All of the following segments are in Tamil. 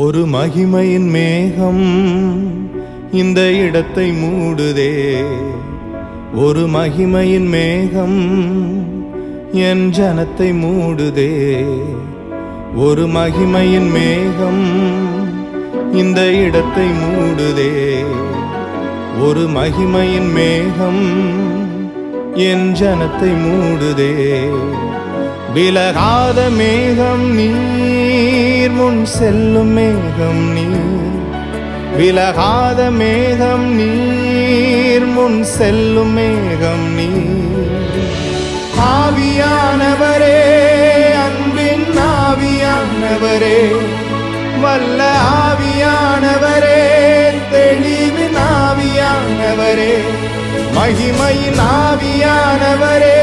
ஒரு மகிமையின் மேகம் இந்த இடத்தை மூடுதே. ஒரு மகிமையின் மேகம் என் ஜனத்தை மூடுதே. ஒரு மகிமையின் மேகம் இந்த இடத்தை மூடுதே. ஒரு மகிமையின் மேகம் என் ஜனத்தை மூடுதே. விலகாத மேகம் நீர், முன் செல்லும் மேகம் நீர். விலகாத மேகம் நீர், முன் செல்லும் மேகம் நீர். ஆவியானவரே, அன்பின் ஆவியானவரே, வல்ல ஆவியானவரே, தெளிவின் ஆவியானவரே, மகிமையின் ஆவியானவரே,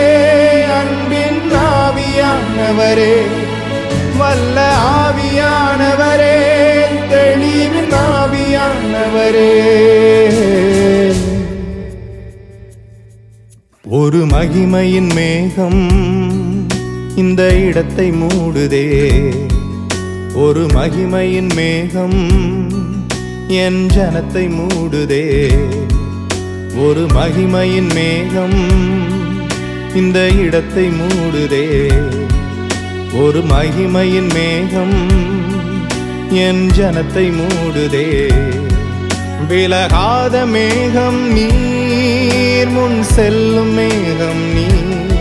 அன்பின் ஆவியானவரே, வல்ல ஆவியானவரே, தெளிவின் ஆவியானவரே. ஒரு மகிமையின் மேகம் இந்த இடத்தை மூடுதே. ஒரு மகிமையின் மேகம் என் ஜனத்தை மூடுதே. ஒரு மகிமையின் மேகம் இந்த இடத்தை மூடுதே. ஒரு மகிமையின் மேகம் என் ஜனத்தை மூடுதே. விலகாத மேகம் நீர், முன் செல்லும் மேகம் நீர்.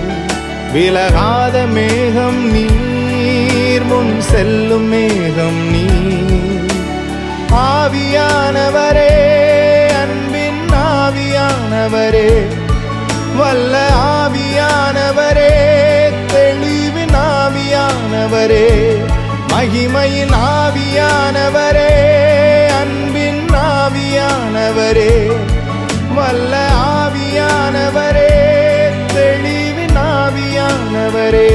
விலகாத மேகம் நீர், முன் செல்லும் மேகம் நீர். ஆவியானவரே, அன்பின் ஆவியானவரே, வல்ல ஆவியானவரே, தெளிவின் ஆவியானவரே, மகிமையின் ஆவியானவரே, அன்பின் ஆவியானவரே, வல்ல ஆவியானவரே, தெளிவின் ஆவியானவரே.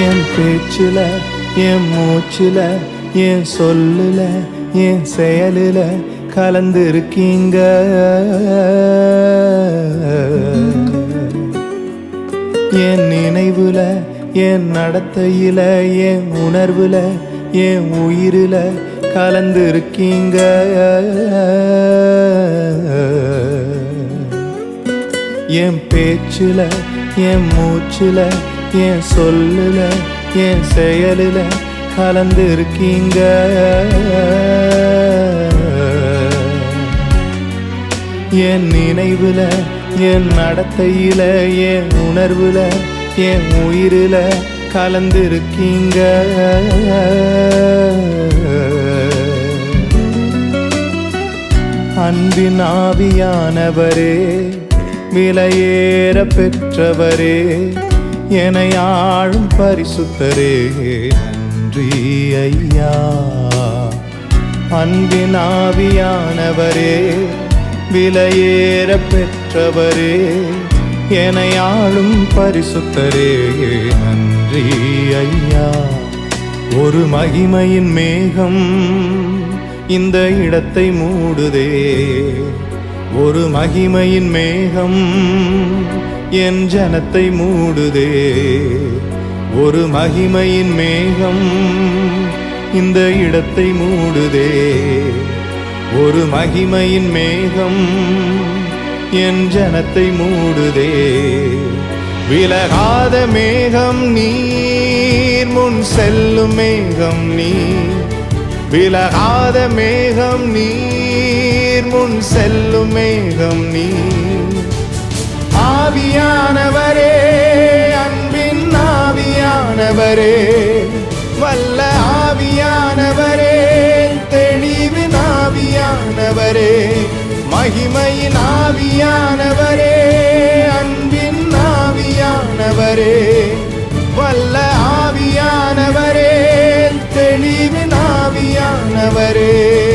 என் பேச்சுல, என் மூச்சுல, என் சொல்லுல, என் செயலுல கலந்திருக்கீங்க. என் நினைவுல, என் நடத்தையில, என் உணர்வுல, என் உயிரில கலந்திருக்கீங்க. என் பேச்சுல, என் மூச்சுல, என் சொல்லுல, என் செயலுல கலந்திருக்கீங்க. என் நினைவுல, என் நடத்தையில, என் உணர்வுல, என் உயிரில கலந்திருக்கீங்க. அன்பின் ஆவியானவரே, விலையேற பெற்றவரே, என்னை ஆளும் பரிசுத்தரே, நன்றி ஐயா. அன்பின் ஆவியானவரே, விலையேற பெற்றவரே, என்னை ஆளும் பரிசுத்தரே, நன்றி ஐயா. ஒரு மகிமையின் மேகம் இந்த இடத்தை மூடுதே. ஒரு மகிமையின் மேகம் என் ஜனத்தை மூடுதே. ஒரு மகிமையின் மேகம் இந்த இடத்தை மூடுதே. ஒரு மகிமையின் மேகம் என் ஜனத்தை மூடுதே. விலகாத மேகம் நீர், முன் செல்லும் மேகம் நீர். விலகாத மேகம் நீர், முன் செல்லும் மேகம் நீர். ஆவியானவரே, அன்பின் ஆவியானவரே, வல்ல ஆவியானவரே, தெளிவின் ஆவியானவரே, மகிமையின் ஆவியானவரே, அன்பின் ஆவியானவரே, வல்ல ஆவியானவரே, தெளிவின் ஆவியானவரே. ஆவியானவரே